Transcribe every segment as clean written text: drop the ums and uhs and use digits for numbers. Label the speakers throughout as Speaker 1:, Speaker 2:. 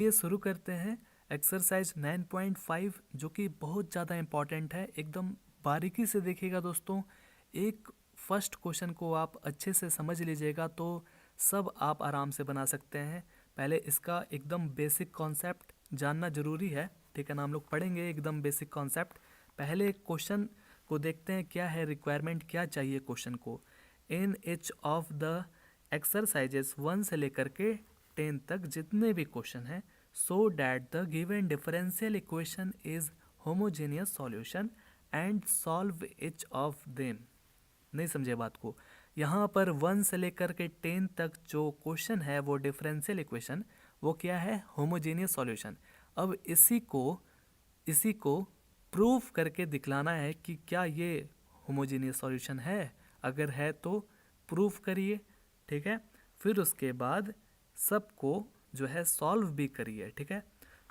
Speaker 1: ये शुरू करते हैं एक्सरसाइज 9.5 जो कि बहुत ज़्यादा इम्पॉर्टेंट है। एकदम बारीकी से देखिएगा दोस्तों। एक फर्स्ट क्वेश्चन को आप अच्छे से समझ लीजिएगा तो सब आप आराम से बना सकते हैं। पहले इसका एकदम बेसिक कॉन्सेप्ट जानना ज़रूरी है, ठीक है ना। हम लोग पढ़ेंगे एकदम बेसिक कॉन्सेप्ट। पहले क्वेश्चन को देखते हैं, क्या है रिक्वायरमेंट, क्या चाहिए क्वेश्चन को। इन एच ऑफ द एक्सरसाइजेस 1 से लेकर के 10 तक जितने भी क्वेश्चन हैं, so that the given differential equation is homogeneous solution and solve each of them। नहीं समझे बात को। यहाँ पर 1 से लेकर के 10 तक जो क्वेश्चन है वो डिफरेंशियल इक्वेशन, वो क्या है, होमोजेनियस सॉल्यूशन। अब इसी को प्रूफ करके दिखलाना है कि क्या ये होमोजेनियस सॉल्यूशन है। अगर है तो प्रूफ करिए, ठीक है। फिर उसके बाद सबको जो है सॉल्व भी करिए, ठीक है।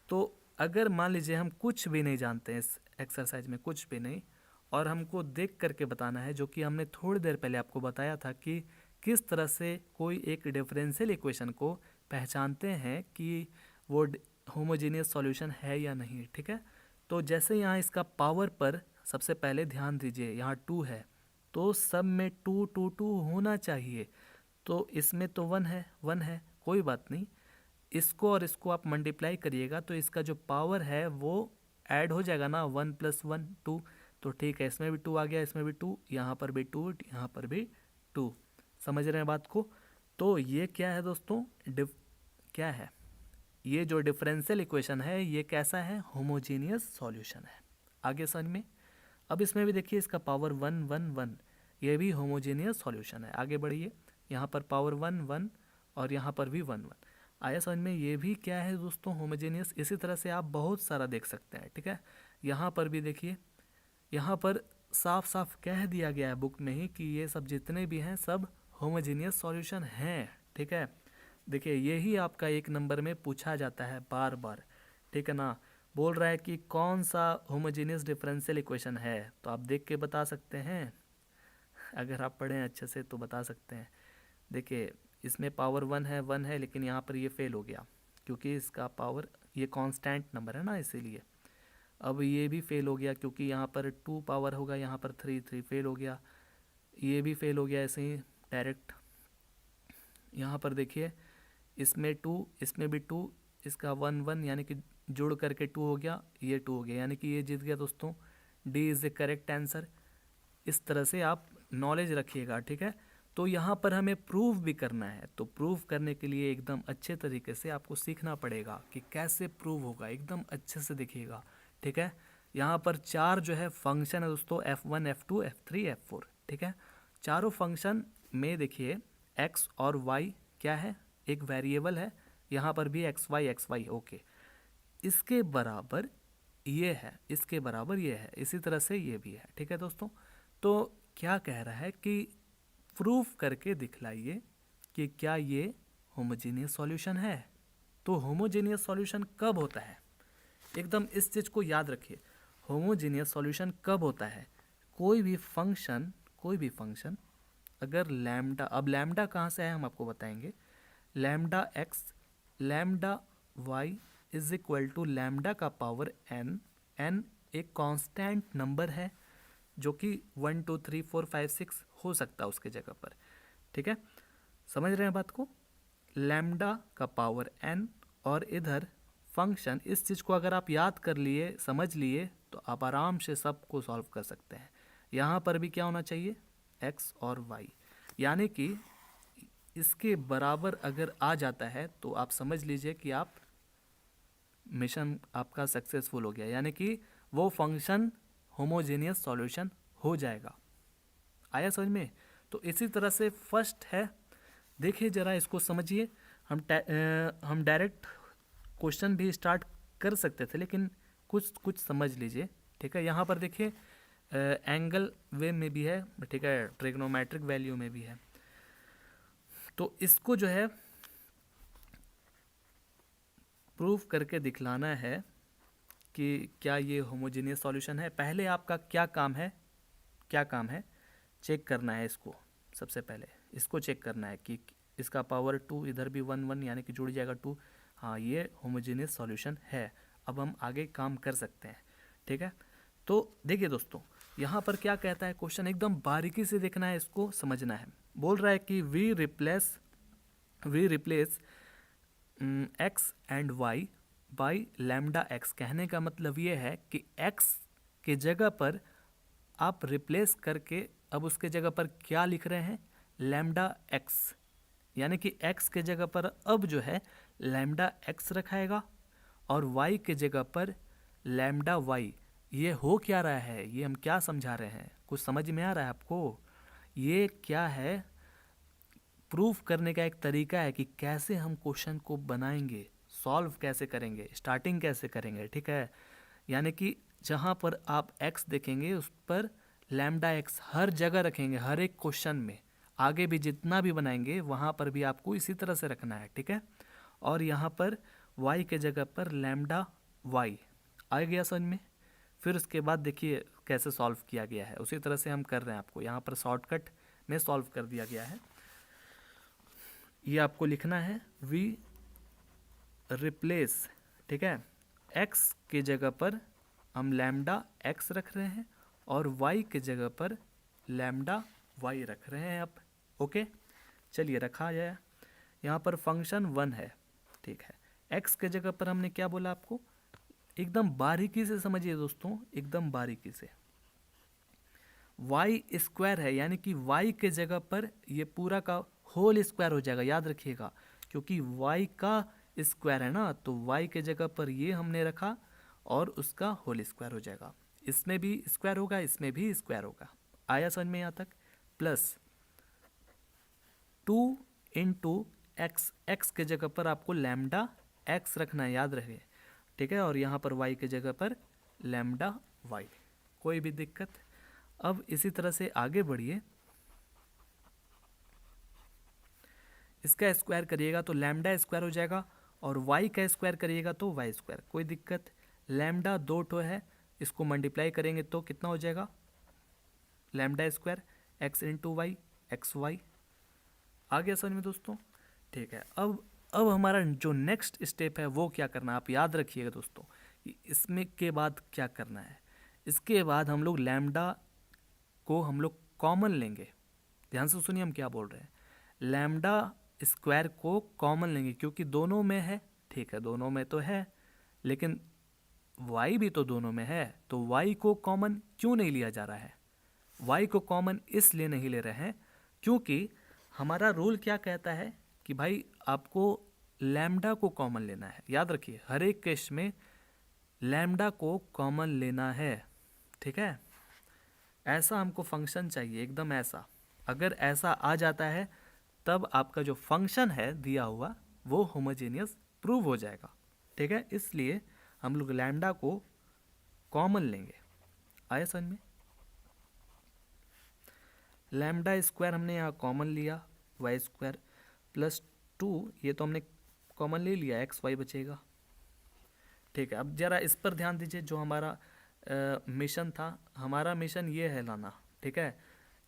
Speaker 1: तो अगर मान लीजिए हम कुछ भी नहीं जानते हैं इस एक्सरसाइज में, कुछ भी नहीं, और हमको देख करके बताना है, जो कि हमने थोड़ी देर पहले आपको बताया था कि किस तरह से कोई एक डिफरेंशियल इक्वेशन को पहचानते हैं कि वो होमोजेनियस सॉल्यूशन है या नहीं, ठीक है। तो जैसे यहाँ इसका पावर पर सबसे पहले ध्यान दीजिए, यहाँ 2 है तो सब में 2 2 2 होना चाहिए। तो इसमें तो 1 है, 1 है, कोई बात नहीं। इसको और इसको आप मल्टीप्लाई करिएगा तो इसका जो पावर है वो ऐड हो जाएगा ना, 1 + 1 2। तो ठीक है, इसमें भी 2 आ गया, इसमें भी 2, यहाँ पर भी 2, यहाँ पर भी 2। समझ रहे हैं बात को। तो ये क्या है दोस्तों, क्या है, ये जो डिफरेंशियल इक्वेशन है ये कैसा है, होमोजीनियस सॉल्यूशन है। आगे समझ में। अब इसमें भी देखिए इसका पावर 1 1 1, ये भी होमोजीनियस सॉल्यूशन है। आगे बढ़िए, यहाँ पर पावर 1 1 और यहाँ पर भी 1 1 आया समझ में। ये भी क्या है दोस्तों, होमोजेनियस। इसी तरह से आप बहुत सारा देख सकते हैं, ठीक है। यहाँ पर भी देखिए, यहाँ पर साफ साफ कह दिया गया है बुक में ही कि ये सब जितने भी हैं सब होमोजेनियस सॉल्यूशन हैं, ठीक है। देखिए यही आपका 1 नंबर में पूछा जाता है बार बार, ठीक है ना। बोल रहा है कि कौन सा होमोजेनियस डिफरेंशियल इक्वेशन है, तो आप देख के बता सकते हैं। अगर आप पढ़ें अच्छे से तो बता सकते हैं। देखिए इसमें पावर 1 है लेकिन यहाँ पर ये फेल हो गया क्योंकि इसका पावर, ये कांस्टेंट नंबर है ना, इसीलिए। अब ये भी फेल हो गया क्योंकि यहाँ पर 2 पावर होगा, यहाँ पर 3 3 फेल हो गया। ये भी फेल हो गया ऐसे ही डायरेक्ट। यहाँ पर देखिए इसमें 2, इसमें भी 2, इसका 1 1 यानी कि जुड़ करके 2 हो गया, ये 2 हो गया, यानी कि ये जीत गया दोस्तों। D is the correct answer. इस तरह से आप नॉलेज रखिएगा, ठीक है। तो यहाँ पर हमें प्रूफ भी करना है, तो प्रूफ करने के लिए एकदम अच्छे तरीके से आपको सीखना पड़ेगा कि कैसे प्रूव होगा। एकदम अच्छे से देखिएगा, ठीक है। यहाँ पर 4 जो है फंक्शन है दोस्तों, F1 F2 F3 F4, ठीक है। चारों फंक्शन में देखिए x और y क्या है, एक वेरिएबल है। यहाँ पर भी एक्स वाई ओके। इसके बराबर ये है, इसके बराबर ये है, इसी तरह से ये भी है, ठीक है दोस्तों। तो क्या कह रहा है कि प्रूफ करके दिखलाइए कि क्या ये होमोजेनियस सॉल्यूशन है। तो होमोजेनियस सॉल्यूशन कब होता है, एकदम इस चीज़ को याद रखिए। होमोजेनियस सॉल्यूशन कब होता है, कोई भी फंक्शन अगर लैम्डा, अब लैम्डा कहाँ से है हम आपको बताएंगे। Lambda x, lambda y is equal to lambda का पावर एन। एन एक कांस्टेंट नंबर है जो कि 1 2 3 4 5 6 हो सकता है उसके जगह पर, ठीक है। समझ रहे हैं बात को। लैम्डा का पावर एन, और इधर फंक्शन, इस चीज़ को अगर आप याद कर लिए, समझ लिए, तो आप आराम से सबको सॉल्व कर सकते हैं। यहाँ पर भी क्या होना चाहिए, एक्स और वाई, यानी कि इसके बराबर अगर आ जाता है तो आप समझ लीजिए कि आप मिशन आपका सक्सेसफुल हो गया, यानी कि वो फंक्शन होमोजेनियस सॉल्यूशन हो जाएगा। आया समझ में। तो इसी तरह से फर्स्ट है, देखिए ज़रा इसको समझिए। हम डायरेक्ट क्वेश्चन भी स्टार्ट कर सकते थे लेकिन कुछ कुछ समझ लीजिए, ठीक है। यहाँ पर देखिए एंगल वे में भी है, ठीक है, ट्रिग्नोमेट्रिक वैल्यू में भी है। तो इसको जो है प्रूफ करके दिखलाना है कि क्या ये होमोजेनियस सॉल्यूशन है। पहले आपका क्या काम है, चेक करना है इसको। सबसे पहले इसको चेक करना है कि इसका पावर 2, इधर भी 1 1 यानी कि जुड़ जाएगा 2। हाँ ये होमोजेनियस सॉल्यूशन है। अब हम आगे काम कर सकते हैं, ठीक है। तो देखिए दोस्तों, यहाँ पर क्या कहता है क्वेश्चन, एकदम बारीकी से देखना है, इसको समझना है। बोल रहा है कि we replace x and y by lambda x. कहने का मतलब ये है कि एक्स के जगह पर आप रिप्लेस करके अब उसके जगह पर क्या लिख रहे हैं, लैम्डा एक्स। यानी कि एक्स के जगह पर अब जो है लैम्डा एक्स रखाएगा और वाई के जगह पर लैम्डा वाई। ये हो क्या रहा है, ये हम क्या समझा रहे हैं, कुछ समझ में आ रहा है आपको? ये क्या है, प्रूफ करने का एक तरीका है कि कैसे हम क्वेश्चन को बनाएंगे, सॉल्व कैसे करेंगे, स्टार्टिंग कैसे करेंगे, ठीक है। यानी कि जहाँ पर आप x देखेंगे उस पर लैम्डा एक्स हर जगह रखेंगे, हर एक क्वेश्चन में। आगे भी जितना भी बनाएंगे वहाँ पर भी आपको इसी तरह से रखना है, ठीक है। और यहाँ पर y के जगह पर लैम्डा y आ गया समझ में। फिर उसके बाद देखिए कैसे सॉल्व किया गया है, उसी तरह से हम कर रहे हैं। आपको यहाँ पर शॉर्टकट में सॉल्व कर दिया गया है। ये आपको लिखना है वी रिप्लेस, ठीक है, x के जगह पर हम लैम्डा x रख रहे हैं और y के जगह पर लैम्डा y रख रहे हैं। अब ओके, चलिए रखा जाए। यहाँ पर फंक्शन 1 है, ठीक है। x के जगह पर हमने क्या बोला आपको, एकदम बारीकी से समझिए दोस्तों, एकदम बारीकी से। y स्क्वायर है, यानी कि y के जगह पर ये पूरा का होल स्क्वायर हो जाएगा, याद रखिएगा, क्योंकि y का स्क्वायर है ना, तो y के जगह पर ये हमने रखा और उसका होल स्क्वायर हो जाएगा। इसमें भी स्क्वायर होगा, इसमें भी स्क्वायर होगा। आया समझ में यहाँ तक? प्लस 2 इंटू एक्स, एक्स के जगह पर आपको लैम्डा एक्स रखना है, याद रहे, ठीक है। और यहाँ पर y के जगह पर लैम्डा y। कोई भी दिक्कत? अब इसी तरह से आगे बढ़िए, इसका स्क्वायर करिएगा तो लैम्डा स्क्वायर हो जाएगा और y का स्क्वायर करिएगा तो y स्क्वायर। कोई दिक्कत? लैम्डा 2 ठो है, इसको मल्टीप्लाई करेंगे तो कितना हो जाएगा, lambda square x into Y, X Y. आ गया समझ में दोस्तों? ठीक है। अब हमारा जो नेक्स्ट स्टेप है वो क्या करना है, आप याद रखिएगा दोस्तों, इसमें के बाद क्या करना है। इसके बाद हम लोग लैम्डा को हम लोग कॉमन लेंगे। ध्यान से सुनिए हम क्या बोल रहे हैं। लैम्डा स्क्वायर को कॉमन लेंगे क्योंकि दोनों में है, ठीक है, दोनों में तो है, लेकिन y भी तो दोनों में है, तो y को कॉमन क्यों नहीं लिया जा रहा है? y को कॉमन इसलिए नहीं ले रहे हैं क्योंकि हमारा रूल क्या कहता है कि भाई आपको लैम्डा को कॉमन लेना है। याद रखिए, हर एक केस में लैम्डा को कॉमन लेना है, ठीक है। ऐसा हमको फंक्शन चाहिए, एकदम ऐसा। अगर ऐसा आ जाता है तब आपका जो फंक्शन है दिया हुआ वो होमोजेनियस प्रूव हो जाएगा, ठीक है। इसलिए हम लोग लैम्डा को कॉमन लेंगे। आया समझ में? लैम्डा स्क्वायर हमने यहाँ कॉमन लिया, वाई स्क्वायर प्लस 2, ये तो हमने कॉमन ले लिया, एक्स वाई बचेगा, ठीक है। अब जरा इस पर ध्यान दीजिए, जो हमारा मिशन था, हमारा मिशन ये है लाना, ठीक है।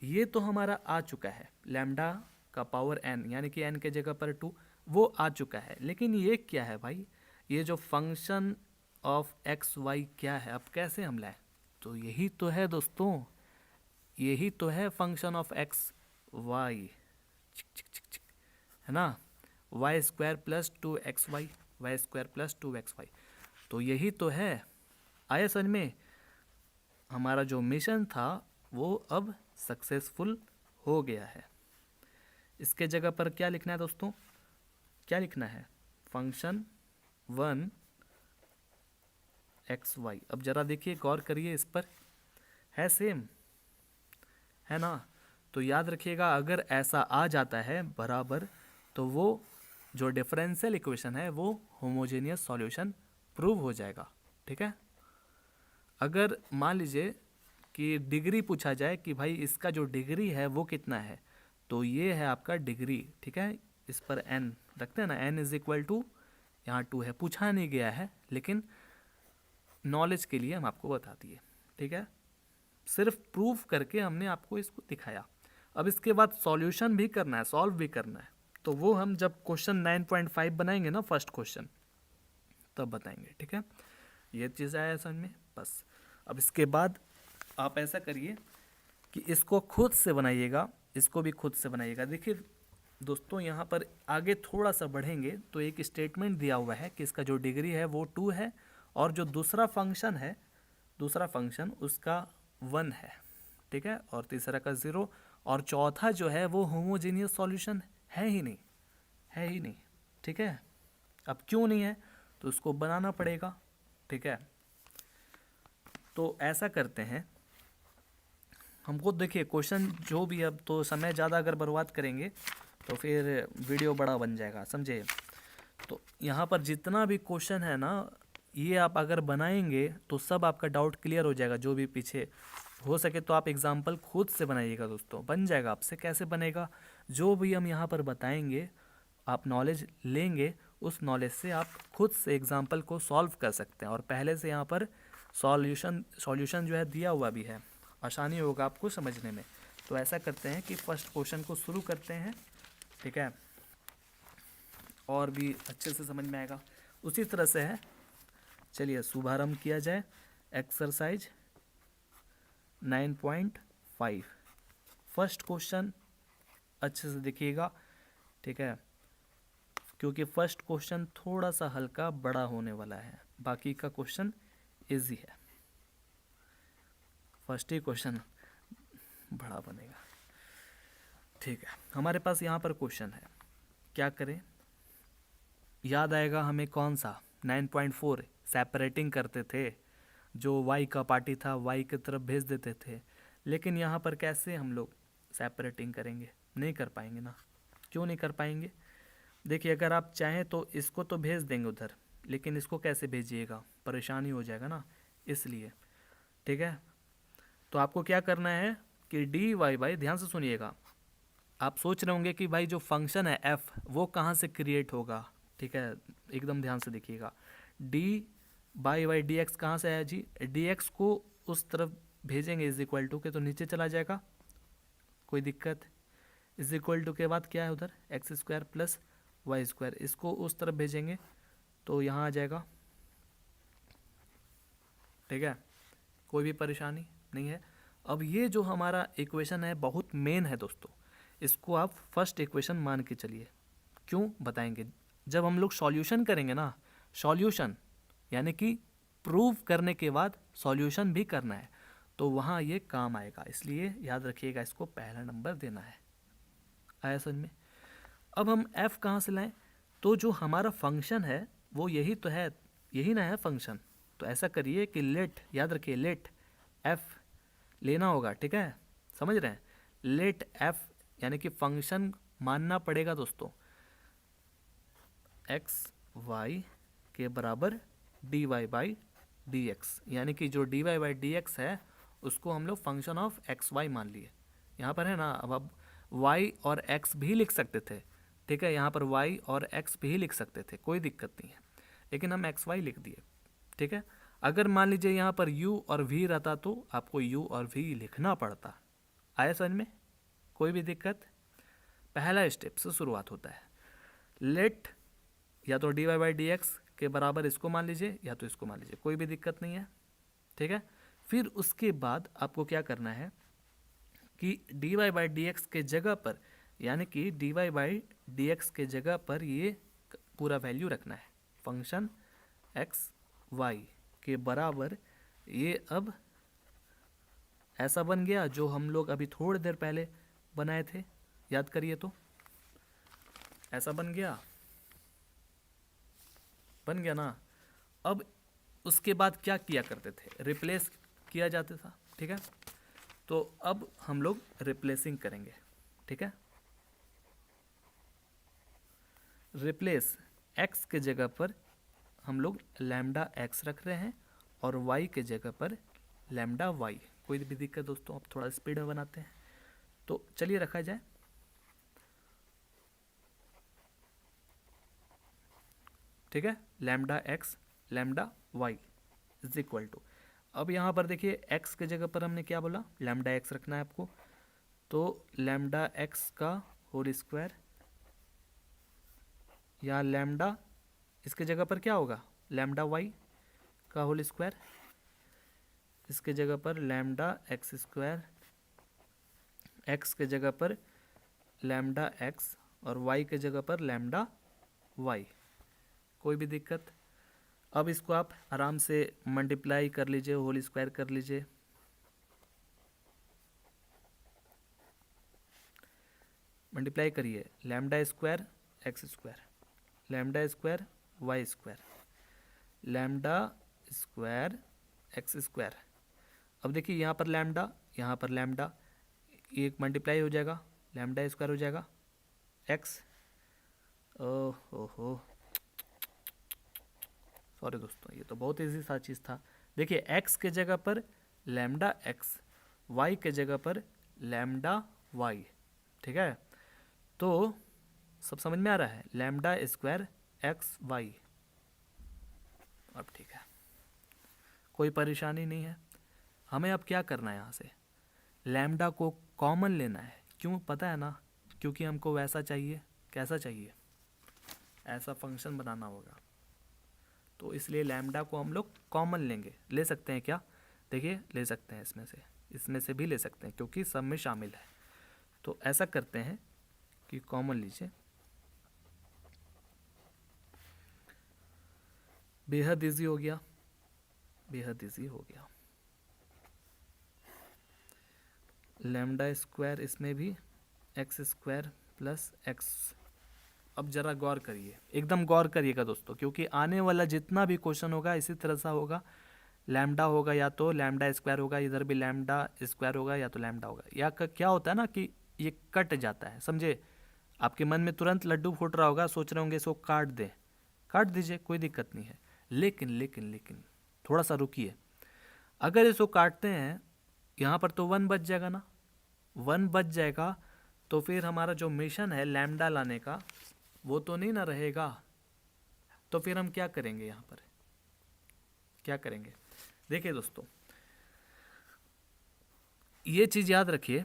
Speaker 1: ये तो हमारा आ चुका है, लैम्डा का पावर n, यानी कि n के जगह पर 2, वो आ चुका है। लेकिन ये क्या है भाई, ये जो फंक्शन ऑफ एक्स वाई क्या है, अब कैसे हम लाएं? तो यही तो है दोस्तों, यही तो है फंक्शन ऑफ एक्स वाई, है ना, y square plus 2 XY, y square plus 2 XY, तो यही तो है। आया समझ में? हमारा जो मिशन था वो अब सक्सेसफुल हो गया है। इसके जगह पर क्या लिखना है दोस्तों, क्या लिखना है, फंक्शन 1 XY। अब जरा देखिए, गौर करिए, इस पर है सेम, है ना। तो याद रखिएगा, अगर ऐसा आ जाता है बराबर, तो वो जो डिफरेंशियल इक्वेशन है वो होमोजेनियस सॉल्यूशन प्रूव हो जाएगा, ठीक है। अगर मान लीजिए कि डिग्री पूछा जाए कि भाई इसका जो डिग्री है वो कितना है, तो ये है आपका डिग्री, ठीक है। इस पर n रखते हैं ना, n इज इक्वल टू, यहाँ 2 है, पूछा नहीं गया है, लेकिन नॉलेज के लिए हम आपको बता दिए, ठीक है। सिर्फ प्रूफ करके हमने आपको इसको दिखाया। अब इसके बाद सॉल्यूशन भी करना है, सॉल्व भी करना है, तो वो हम जब क्वेश्चन 9.5 बनाएंगे ना, फर्स्ट क्वेश्चन, तब बताएंगे, ठीक है। ये चीज़ आया समझ में, बस। अब इसके बाद आप ऐसा करिए कि इसको खुद से बनाइएगा, इसको भी खुद से बनाइएगा। देखिए दोस्तों, यहाँ पर आगे थोड़ा सा बढ़ेंगे तो एक स्टेटमेंट दिया हुआ है कि इसका जो डिग्री है वो 2 है, और जो दूसरा फंक्शन है, दूसरा फंक्शन उसका 1 है, ठीक है, और तीसरा का 0, और चौथा जो है वो होमोजेनियस सॉल्यूशन है ही नहीं, है ही नहीं, ठीक है। अब क्यों नहीं है, तो उसको बनाना पड़ेगा, ठीक है। तो ऐसा करते हैं, हमको देखिए क्वेश्चन जो भी, अब तो समय ज़्यादा अगर बर्बाद करेंगे तो फिर वीडियो बड़ा बन जाएगा, समझे। तो यहाँ पर जितना भी क्वेश्चन है ना, ये आप अगर बनाएंगे तो सब आपका डाउट क्लियर हो जाएगा। जो भी पीछे हो सके तो आप एग्जाम्पल खुद से बनाइएगा दोस्तों, बन जाएगा आपसे। कैसे बनेगा, जो भी हम यहाँ पर बताएंगे आप नॉलेज लेंगे, उस नॉलेज से आप खुद से एग्जाम्पल को सॉल्व कर सकते हैं, और पहले से यहाँ पर सॉल्यूशन जो है दिया हुआ भी है, आसानी होगा आपको समझने में। तो ऐसा करते हैं कि फर्स्ट क्वेश्चन को शुरू करते हैं, ठीक है, और भी अच्छे से समझ में आएगा। उसी तरह से है, चलिए शुभारंभ किया जाए। एक्सरसाइज 9.5 फर्स्ट क्वेश्चन अच्छे से देखिएगा, ठीक है, क्योंकि फर्स्ट क्वेश्चन थोड़ा सा हल्का बड़ा होने वाला है, बाकी का क्वेश्चन इजी है, फर्स्ट ही क्वेश्चन बड़ा बनेगा, ठीक है। हमारे पास यहाँ पर क्वेश्चन है, क्या करें, याद आएगा हमें कौन सा 9.4 सेपरेटिंग करते थे, जो y का पार्टी था y की तरफ भेज देते थे। लेकिन यहाँ पर कैसे हम लोग सेपरेटिंग करेंगे, नहीं कर पाएंगे ना। क्यों नहीं कर पाएंगे, देखिए अगर आप चाहें तो इसको तो भेज देंगे उधर, लेकिन इसको कैसे भेजिएगा, परेशानी हो जाएगा ना, इसलिए, ठीक है। तो आपको क्या करना है कि डी वाई बाई, ध्यान से सुनिएगा, आप सोच रहे होंगे कि भाई जो फंक्शन है f वो कहाँ से क्रिएट होगा, ठीक है, एकदम ध्यान से देखिएगा। D by y d x कहाँ से आया जी, डी एक्स को उस तरफ भेजेंगे इज इक्वल टू के, तो नीचे चला जाएगा, कोई दिक्कत। इज इक्वल टू के बाद क्या है उधर, x square plus y square, इसको उस तरफ भेजेंगे तो यहाँ आ जाएगा, ठीक है, कोई भी परेशानी नहीं है। अब ये जो हमारा इक्वेशन है बहुत मेन है दोस्तों, इसको आप फर्स्ट इक्वेशन मान के चलिए। क्यों बताएंगे, जब हम लोग सॉल्यूशन करेंगे ना, सॉल्यूशन यानी कि प्रूव करने के बाद सॉल्यूशन भी करना है, तो वहाँ ये काम आएगा, इसलिए याद रखिएगा, इसको पहला नंबर देना है। आया समझ में। अब हम f कहाँ से लाएं, तो जो हमारा फंक्शन है वो यही तो है, यही ना है फंक्शन। तो ऐसा करिए कि लेट, याद रखिए लेट f लेना होगा, ठीक है, समझ रहे हैं, लेट f यानी कि फंक्शन मानना पड़ेगा दोस्तों, x y के बराबर dy बाई डी एक्स, यानी कि जो dy बाई डी एक्स है उसको हम लोग फंक्शन ऑफ एक्स वाई मान लिए। यहाँ पर है ना, अब y और x भी लिख सकते थे, ठीक है, यहाँ पर y और x भी लिख सकते थे, कोई दिक्कत नहीं है, लेकिन हम एक्स वाई लिख दिए, ठीक है। अगर मान लीजिए यहाँ पर u और v रहता तो आपको u और v लिखना पड़ता। आया समझ में, कोई भी दिक्कत। पहला स्टेप से शुरुआत होता है, लेट या तो d Y by D x के बराबर इसको मान लीजिए या तो इसको मान लीजिए, कोई भी दिक्कत नहीं है, ठीक है। फिर उसके बाद आपको क्या करना है कि d Y by D x के जगह पर, यानी कि d Y by D x के जगह पर ये पूरा वैल्यू रखना है, फंक्शन एक्स वाई के बराबर, ये अब ऐसा बन गया जो हम लोग अभी थोड़ी देर पहले बनाए थे, याद करिए तो, ऐसा बन गया, बन गया ना। अब उसके बाद क्या किया करते थे, रिप्लेस किया जाता था, ठीक है। तो अब हम लोग रिप्लेसिंग करेंगे, ठीक है, रिप्लेस x के जगह पर हम लोग लैम्डा x रख रहे हैं और y के जगह पर लैम्डा y, कोई भी दिक्कत दोस्तों, आप थोड़ा स्पीड में बनाते हैं, तो चलिए रखा जाए, ठीक है, lambda x lambda y is equal to, अब यहाँ पर देखिए x के जगह पर हमने क्या बोला, लैम्डा x रखना है आपको, तो लैम्डा x का होल स्क्वायर या लैम्डा, इसके जगह पर क्या होगा लैम्डा वाई का होल स्क्वायर, इसके जगह पर लैम्डा एक्स स्क्वायर, एक्स के जगह पर लैम्डा एक्स और वाई के जगह पर लैम्डा वाई। कोई भी दिक्कत? अब इसको आप आराम से मल्टीप्लाई कर लीजिए, होल स्क्वायर कर लीजिए। मल्टीप्लाई करिए, lambda square x square, lambda square y square, lambda square x square. अब देखिए यहाँ पर लैम्डा, यहाँ पर लैम्डा, एक मल्टीप्लाई हो जाएगा, लैम्डा स्क्वायर हो जाएगा एक्स। ओहो सॉरी दोस्तों, ये तो बहुत ईजी सा चीज़ था। देखिए एक्स के जगह पर लैम्डा एक्स, वाई के जगह पर लैम्डा वाई, ठीक है। तो सब समझ में आ रहा है, लैम्डा स्क्वायर एक्स वाई। अब ठीक है, कोई परेशानी नहीं है। हमें अब क्या करना है, यहाँ से लैम्डा को कॉमन लेना है। क्यों पता है ना? क्योंकि हमको वैसा चाहिए, कैसा चाहिए, ऐसा फंक्शन बनाना होगा, तो इसलिए लैम्डा को हम लोग कॉमन लेंगे। ले सकते हैं क्या? देखिए ले सकते हैं, इसमें से भी ले सकते हैं क्योंकि सब में शामिल है। तो ऐसा करते हैं कि कॉमन लीजिए, बेहद इजी हो गया, बेहद इजी हो गया। लैम्डा स्क्वायर इसमें भी एक्स स्क्वायर प्लस एक्स। अब जरा गौर करिए, एकदम गौर करिएगा दोस्तों, क्योंकि आने वाला जितना भी क्वेश्चन होगा इसी तरह सा होगा। लैम्डा होगा या तो लैम्डा स्क्वायर होगा, इधर भी लैम्डा स्क्वायर होगा या तो लैम्डा होगा। या क्या होता है ना कि ये कट जाता है, समझे? आपके मन में तुरंत लड्डू फूट रहा होगा, सोच रहे होंगे इसको काट दें, काट दीजिए, कोई दिक्कत नहीं है। लेकिन लेकिन लेकिन थोड़ा सा रुकिए। अगर इसको काटते हैं यहाँ पर तो 1 बच जाएगा ना, 1 बच जाएगा, तो फिर हमारा जो मिशन है लैम्डा लाने का वो तो नहीं ना रहेगा। तो फिर हम क्या करेंगे, यहाँ पर क्या करेंगे? देखिए दोस्तों, ये चीज़ याद रखिए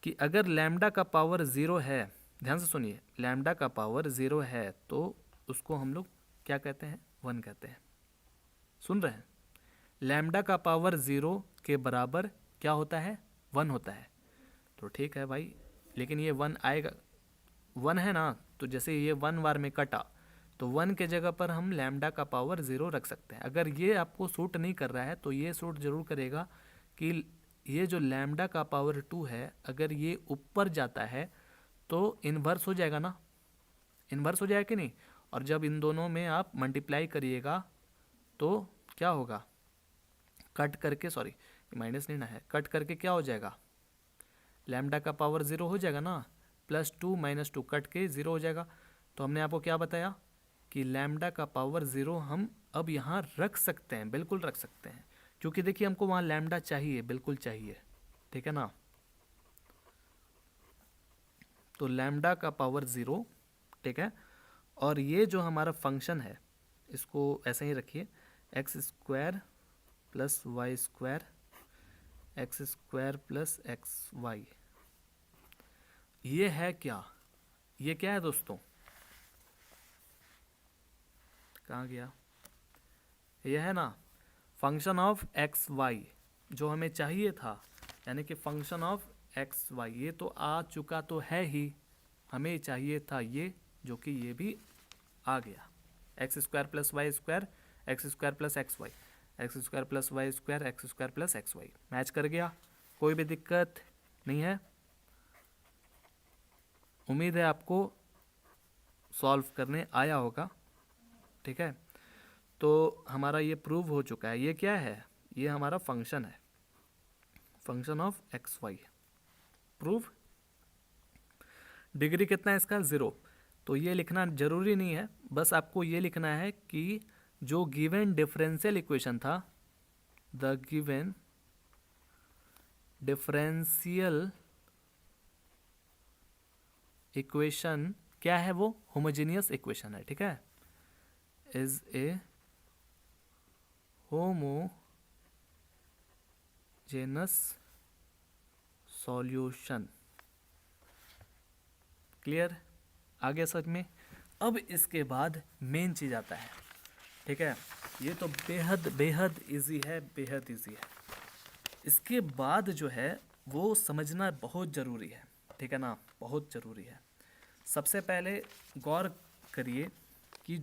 Speaker 1: कि अगर लैम्डा का पावर 0 है, ध्यान से सुनिए, लैम्डा का पावर 0 है तो उसको हम लोग क्या कहते हैं? 1 कहते हैं। सुन रहे हैं? लैम्डा का पावर 0 के बराबर क्या होता है? 1 होता है। तो ठीक है भाई, लेकिन ये 1 आएगा, 1 है ना, तो जैसे ये 1 बार में कटा तो 1 के जगह पर हम लैम्डा का पावर 0 रख सकते हैं। अगर ये आपको सूट नहीं कर रहा है तो ये सूट जरूर करेगा कि ये जो लैम्डा का पावर 2 है, अगर ये ऊपर जाता है तो इन्वर्स हो जाएगा ना, इन्वर्स हो जाएगा कि नहीं? और जब इन दोनों में आप मल्टीप्लाई करिएगा तो क्या होगा? कट करके, सॉरी माइनस नहीं ना है, कट करके क्या हो जाएगा? लैम्डा का पावर 0 हो जाएगा ना, +2 -2 कट के 0 हो जाएगा। तो हमने आपको क्या बताया कि लैम्डा का पावर 0 हम अब यहाँ रख सकते हैं, बिल्कुल रख सकते हैं, क्योंकि देखिए हमको वहाँ लैम्डा चाहिए, बिल्कुल चाहिए, ठीक है ना। तो लैम्डा का पावर 0, ठीक है। और ये जो हमारा फंक्शन है इसको ऐसे ही रखिए, x square plus y square, x square plus x y. ये है क्या? ये क्या है दोस्तों? कहाँ गया? ये है ना फंक्शन ऑफ एक्स वाई, जो हमें चाहिए था, यानी कि फंक्शन ऑफ एक्स वाई। ये तो आ चुका तो है ही, हमें चाहिए था ये, जो कि ये भी आ गया। X square plus y square, x square plus x y, x square plus y square, x square plus x y, match कर गया। कोई भी दिक्कत नहीं है। उम्मीद है आपको सॉल्व करने आया होगा, ठीक है। तो हमारा ये प्रूव हो चुका है। ये क्या है? ये हमारा फंक्शन है, function of x y, prove. Degree कितना है इसका? 0। तो ये लिखना जरूरी नहीं है, बस आपको ये लिखना है कि जो गिवन डिफरेंशियल इक्वेशन था, द गिवन डिफरेंशियल इक्वेशन क्या है? वो होमोजेनियस इक्वेशन है, ठीक है। Is a homogeneous solution. Clear? आगे समझ में? अब इसके बाद मेन चीज आता है, ठीक है, ये तो बेहद बेहद इजी है, बेहद इजी है। इसके बाद जो है वो समझना बहुत ज़रूरी है, ठीक है ना, बहुत ज़रूरी है। सबसे पहले गौर करिए कि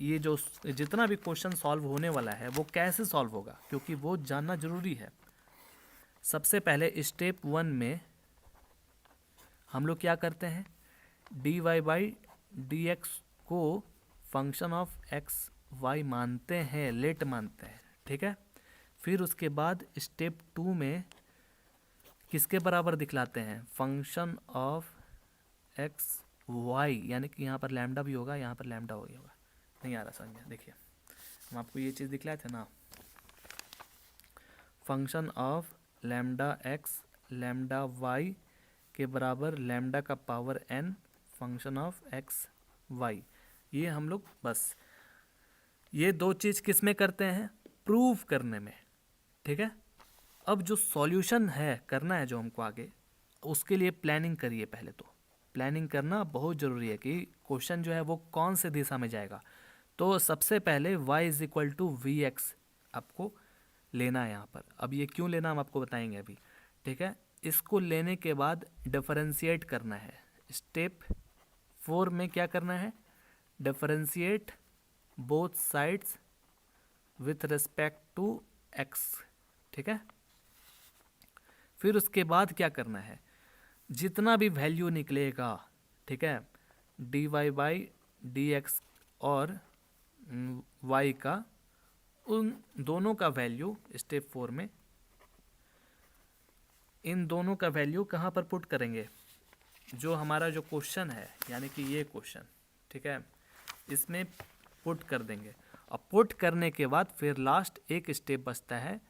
Speaker 1: ये जो जितना भी क्वेश्चन सॉल्व होने वाला है वो कैसे सॉल्व होगा, क्योंकि वो जानना ज़रूरी है। सबसे पहले स्टेप 1 में हम लोग क्या करते हैं, dy बाई डी एक्स को फंक्शन ऑफ एक्स वाई मानते हैं, लेट मानते हैं, ठीक है। फिर उसके बाद स्टेप 2 में किसके बराबर दिखलाते हैं, फंक्शन ऑफ एक्स वाई, यानी कि यहाँ पर लैम्डा भी होगा, यहाँ पर लैम्डा हो गया होगा, नहीं आ रहा समझ में, देखिए हम आपको ये चीज़ दिखलाए थे ना, function of lambda x lambda y के बराबर लैम्डा का power n function of x y. ये हम लोग बस ये दो चीज़ किस में करते हैं, प्रूव करने में, ठीक है। अब जो सॉल्यूशन है करना है जो हमको आगे, उसके लिए प्लानिंग करिए। पहले तो प्लानिंग करना बहुत ज़रूरी है कि क्वेश्चन जो है वो कौन से दिशा में जाएगा। तो सबसे पहले y is equal to v x आपको लेना है यहाँ पर। अब ये क्यों लेना हम आपको बताएंगे अभी, ठीक है। इसको लेने के बाद डिफरेंशिएट करना है। स्टेप 4 में क्या करना है, differentiate both sides with respect to x, ठीक है। फिर उसके बाद क्या करना है, जितना भी वैल्यू निकलेगा, ठीक है, dy बाई डी एक्स और y का, उन दोनों का वैल्यू स्टेप 4 में, इन दोनों का वैल्यू कहाँ पर पुट करेंगे, जो हमारा जो क्वेश्चन है यानी कि ये क्वेश्चन, ठीक है, इसमें पुट कर देंगे। अब पुट करने के बाद फिर लास्ट एक स्टेप बचता है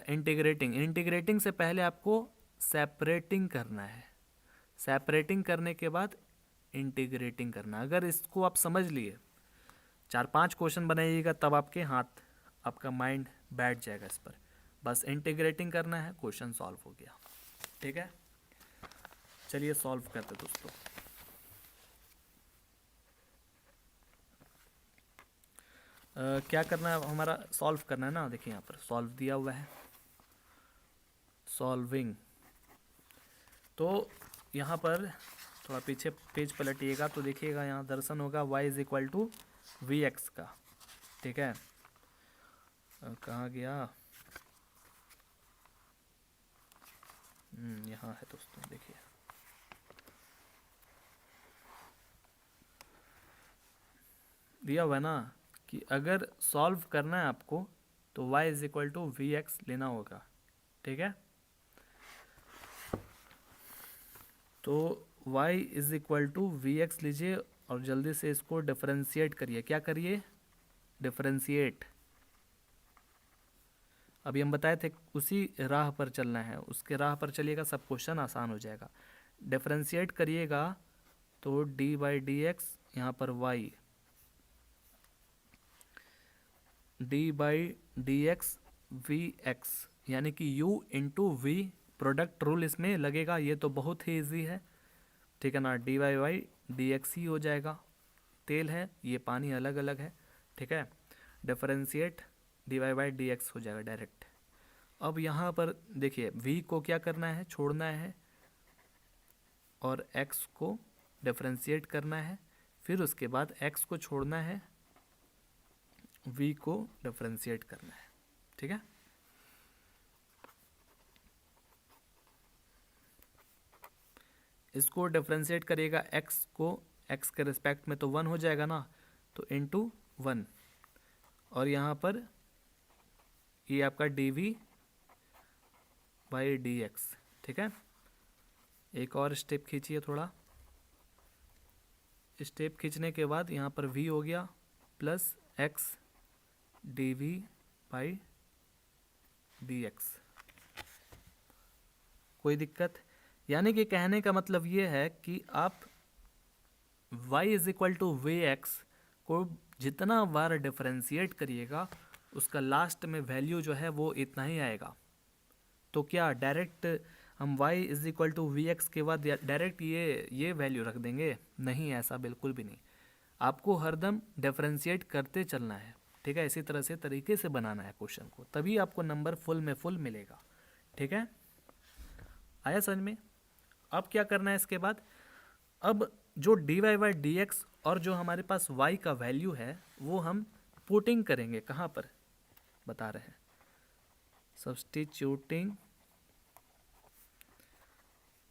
Speaker 1: इंटीग्रेटिंग। इंटीग्रेटिंग से पहले आपको सेपरेटिंग करना है, सेपरेटिंग करने के बाद इंटीग्रेटिंग करना। अगर इसको आप समझ लिए, 4-5 क्वेश्चन बनाइएगा, तब आपके हाथ, आपका माइंड बैठ जाएगा इस पर। बस इंटीग्रेटिंग करना है, क्वेश्चन सॉल्व हो गया, ठीक है। चलिए सॉल्व करते दोस्तों। क्या करना है हमारा, सॉल्व करना है ना। देखिए यहाँ पर सॉल्व दिया हुआ है, सॉल्विंग। तो यहाँ पर थोड़ा पीछे पेज पलटिएगा तो देखिएगा यहाँ दर्शन होगा y is equal to v x का, ठीक है। कहाँ गया, यहाँ है दोस्तों, देखिए दिया हुआ है ना कि अगर सॉल्व करना है आपको तो y is equal to v x लेना होगा, ठीक है। तो y is equal to v x लीजिए और जल्दी से इसको डिफरेंशिएट करिए। क्या करिए, डिफरेंशिएट। अभी हम बताए थे उसी राह पर चलना है, उसके राह पर चलिएगा, सब क्वेश्चन आसान हो जाएगा। डिफरेंशिएट करिएगा तो डी बाई डी एक्स, यहाँ पर y, d by D x v x, यानी कि u into v, product rule इसमें लगेगा। ये तो बहुत ही ईजी है, ठीक है ना। D Y by D X ही हो जाएगा, तेल है, ये पानी अलग अलग है, ठीक है। Differentiate d Y by D x हो जाएगा डायरेक्ट। अब यहाँ पर देखिए v को क्या करना है, छोड़ना है, और x को डिफरेंशिएट करना है। फिर उसके बाद x को छोड़ना है, v को डिफरेंशिएट करना है, ठीक है। इसको डिफरेंशिएट करिएगा, x को, x के रिस्पेक्ट में तो 1 हो जाएगा ना, तो इंटू 1, और यहाँ पर ये आपका d v by D x, ठीक है। एक और स्टेप खींचिए, थोड़ा स्टेप खींचने के बाद यहाँ पर v हो गया plus x d v by D x. कोई दिक्कत, यानी कि कहने का मतलब ये है कि आप y is equal to v x को जितना बार डिफरेंशिएट करिएगा उसका लास्ट में वैल्यू जो है वो इतना ही आएगा। तो क्या डायरेक्ट हम y is equal to v x के बाद डायरेक्ट ये वैल्यू रख देंगे? नहीं, ऐसा बिल्कुल भी नहीं। आपको हरदम डिफरेंशिएट करते चलना है, ठीक है। इसी तरह से तरीके से बनाना है क्वेश्चन को, तभी आपको नंबर फुल में फुल मिलेगा, ठीक है। आया समझ में? अब क्या करना है इसके बाद, अब जो d Y by D x और जो हमारे पास y का वैल्यू है वो हम पुटिंग करेंगे, कहाँ पर बता रहे हैं, substituting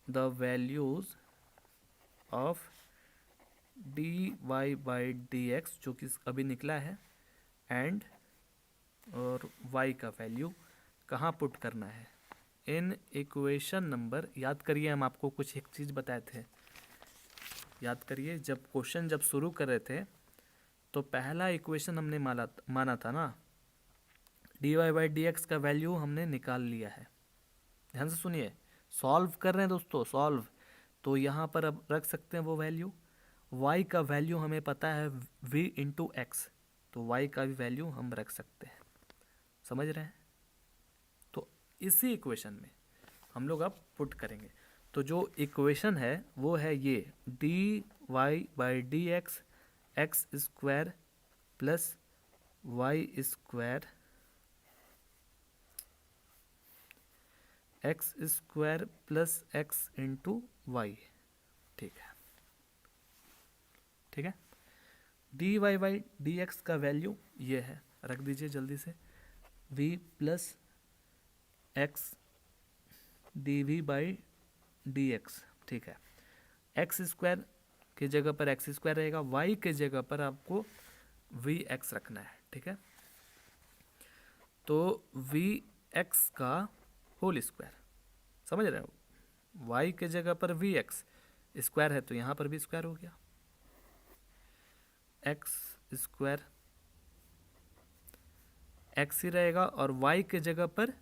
Speaker 1: the values of d Y by D x जो कि अभी निकला है, एंड और y का वैल्यू कहाँ पुट करना है, इन इक्वेशन नंबर। याद करिए, हम आपको कुछ एक चीज़ बताए थे, याद करिए, जब क्वेश्चन जब शुरू कर रहे थे तो पहला इक्वेशन हमने माना था ना, D Y by D x का वैल्यू हमने निकाल लिया है। ध्यान से सुनिए, सॉल्व कर रहे हैं दोस्तों, सॉल्व, तो यहाँ पर अब रख सकते हैं वो वैल्यू। y का वैल्यू हमें पता है v इंटू एक्स, तो y का भी वैल्यू हम रख सकते हैं, समझ रहे हैं। तो इसी इक्वेशन में हम लोग अब पुट करेंगे, तो जो इक्वेशन है वो है ये d Y by D x x square plus y square x square plus x into y, ठीक है, ठीक है। D Y by D x का वैल्यू ये है, रख दीजिए जल्दी से, v plus x d v by D x, ठीक है। एक्स स्क्वायर की जगह पर एक्स स्क्वायर रहेगा, y के जगह पर आपको वी एक्स रखना है, ठीक है। तो वी एक्स का होल स्क्वायर, समझ रहे हो, y के जगह पर वी एक्स स्क्वायर है तो यहाँ पर भी स्क्वायर हो गया, एक्स स्क्वायर एक्स ही रहेगा, और y के जगह पर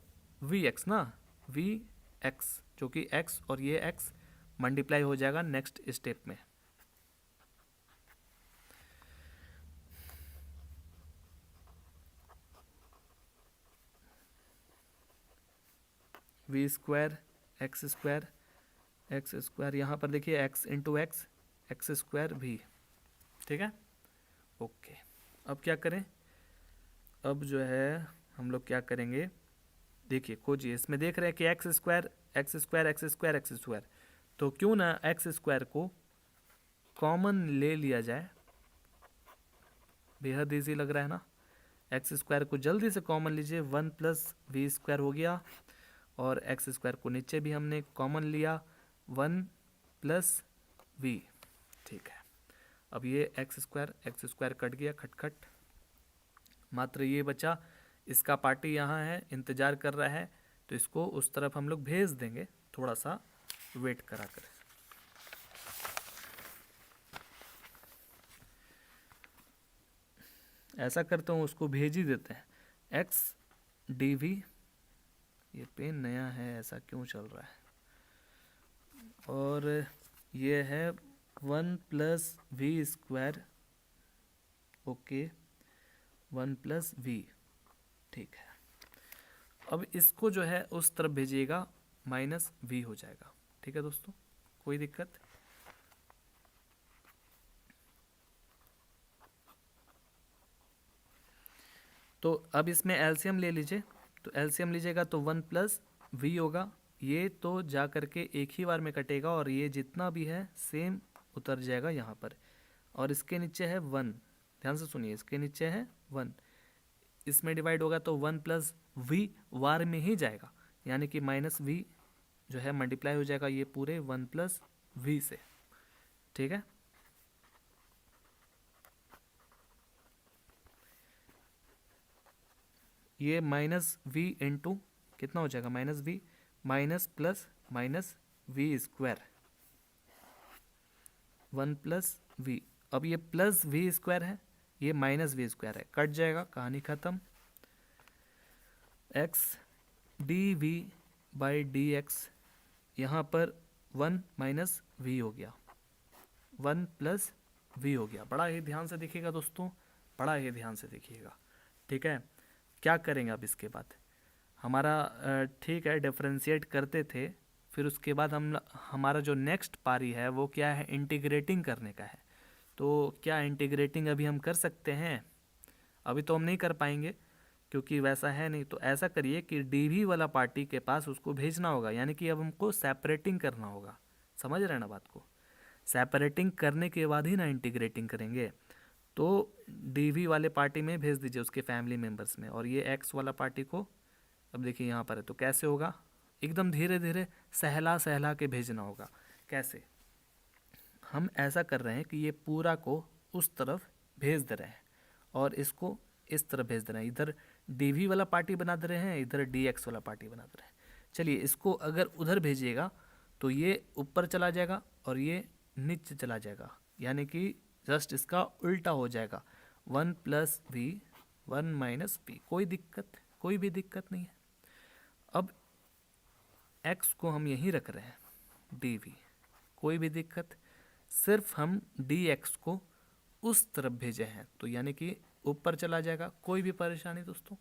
Speaker 1: वी एक्स ना, वी एक्स जो कि x और ये x मल्टीप्लाई हो जाएगा नेक्स्ट स्टेप में। वी स्क्वायर एक्स स्क्वायर यहाँ पर देखिए x into x x square भी, ठीक है, ओके। अब क्या करें, अब जो है हम लोग क्या करेंगे, देखिए खोजिए, इसमें देख रहे हैं कि x square x square x square x square, तो क्यों ना एक्स स्क्वायर को कॉमन ले लिया जाए, बेहद ईजी लग रहा है ना। एक्स स्क्वायर को जल्दी से कॉमन लीजिए, 1 प्लस वी स्क्वायर हो गया, और एक्स स्क्वायर को नीचे भी हमने कॉमन लिया, 1 प्लस वी, ठीक है। अब ये एक्स स्क्वायर कट गया, खटखट, मात्र ये बचा, इसका पार्टी यहाँ है, इंतज़ार कर रहा है, तो इसको उस तरफ हम लोग भेज देंगे, थोड़ा सा वेट करा कर। ऐसा करते हूँ, उसको भेज ही देते हैं, एक्स डी वी, ये पेन नया है ऐसा क्यों चल रहा है, और ये है 1 plus v square, okay, 1 plus v, ठीक है। अब इसको जो है उस तरफ भेजिएगा, माइनस वी हो जाएगा, ठीक है दोस्तों, कोई दिक्कत। तो अब इसमें एलसीएम ले लीजिए, तो एलसीएम लीजिएगा तो 1 प्लस वी होगा, ये तो जा करके एक ही बार में कटेगा, और ये जितना भी है सेम उतर जाएगा यहाँ पर, और इसके नीचे है 1, ध्यान से सुनिए, इसके नीचे है 1, इसमें डिवाइड होगा तो 1 प्लस वी वार में ही जाएगा, यानी कि माइनस वी जो है मल्टीप्लाई हो जाएगा ये पूरे 1 प्लस वी से, ठीक है। ये माइनस वी इंटू कितना हो जाएगा, minus v, minus plus minus v square, 1 plus v, अब ये प्लस वी स्क्वायर है, ये माइनस वी स्क्वायर है, कट जाएगा, कहानी खत्म। X d v by D x, यहाँ पर 1 माइनस वी हो गया, 1 प्लस वी हो गया। बड़ा ही ध्यान से देखिएगा दोस्तों, बड़ा ही ध्यान से देखिएगा, ठीक है। क्या करेंगे अब इसके बाद, हमारा ठीक है डिफरेंशिएट करते थे, फिर उसके बाद हमारा जो नेक्स्ट पारी है वो क्या है, इंटीग्रेटिंग करने का है। तो क्या इंटीग्रेटिंग अभी हम कर सकते हैं? अभी तो हम नहीं कर पाएंगे क्योंकि वैसा है नहीं। तो ऐसा करिए कि डीवी वाला पार्टी के पास उसको भेजना होगा, यानी कि अब हमको सेपरेटिंग करना होगा। समझ रहे हैं ना बात को? सेपरेटिंग करने के बाद ही ना इंटीग्रेटिंग करेंगे। तो डीवी वाले पार्टी में भेज दीजिए उसके फैमिली मेम्बर्स में, और ये एक्स वाला पार्टी को अब देखिए यहाँ पर है। तो कैसे होगा? एकदम धीरे धीरे सहला सहला के भेजना होगा। कैसे? हम ऐसा कर रहे हैं कि ये पूरा को उस तरफ भेज दे रहे हैं और इसको इस तरफ भेज दे रहे हैं। इधर डीवी वाला पार्टी बना दे रहे हैं, इधर डी एक्स वाला पार्टी बना दे रहे हैं। चलिए, इसको अगर उधर भेजिएगा तो ये ऊपर चला जाएगा और ये नीचे चला जाएगा, यानी कि जस्ट इसका उल्टा हो जाएगा। 1+v 1-v। कोई भी दिक्कत नहीं है। अब x को हम यहीं रख रहे हैं dv, कोई भी दिक्कत। सिर्फ हम dx को उस तरफ भेजे हैं तो यानी कि ऊपर चला जाएगा, कोई भी परेशानी दोस्तों।